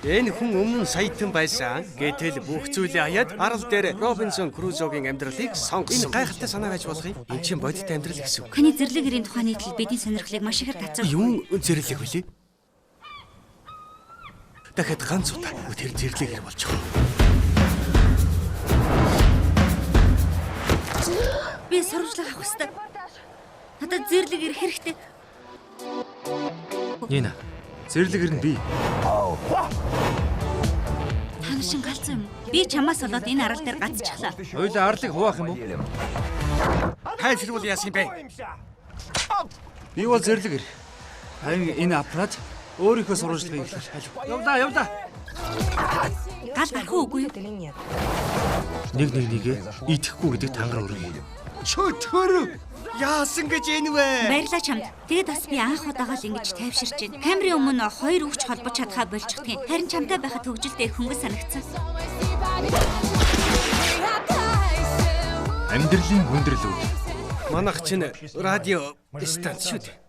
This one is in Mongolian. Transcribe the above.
Энэ хүн өмнө саятан байсан. Гэтэл бүх зүйлээ хаяад арал дээр Робинсон Крузогийн амьдралыг сонгосон. Энэ гайхалтай санаа байж болох юм. Энэ чинь бодит амьдрал гэсэн үг. Таны зэрлэг гэрийн тухайн нийтлэл бидний сонирхлыг маш ихээр татсан. Юу зэрлэг вэ? Дахиад ганц удаа тэр зэрлэг гэр болж байгаа. Би сурвалжлах авах хэрэгтэй. Надад зэрлэг гэр хэрэгтэй. Нина, зэрлэг гэр нь би. Та нар шин галзсан юм. Би чамаас болоод энэ арал дээр гацчихлаа. Хоёулаа арлыг хуваах юм уу? Хайшрал яасан бэ? Би бол зэрлэг гэр. Харин энэ аппарат өөрийнхөө сурвалжлагыг эхлэх. Явда. Гал гарах уугүй юу? Нэгээ итгэхгүй гэдэг тангар өргөе. Чөтгөр яасан гэж энэ вэ? Баярлалаа чамд. Тэгээд бас би анх удаага л ингэж тайвширч байна. Камерын өмнө хоёр өвч холбож чадхаа болчихдгийг. Харин чамтай байхад хөвгөлтэй хөнгөс санагдсан. Амьдралын хүндрэл үү? Манайх чинь радио станц шүү дээ.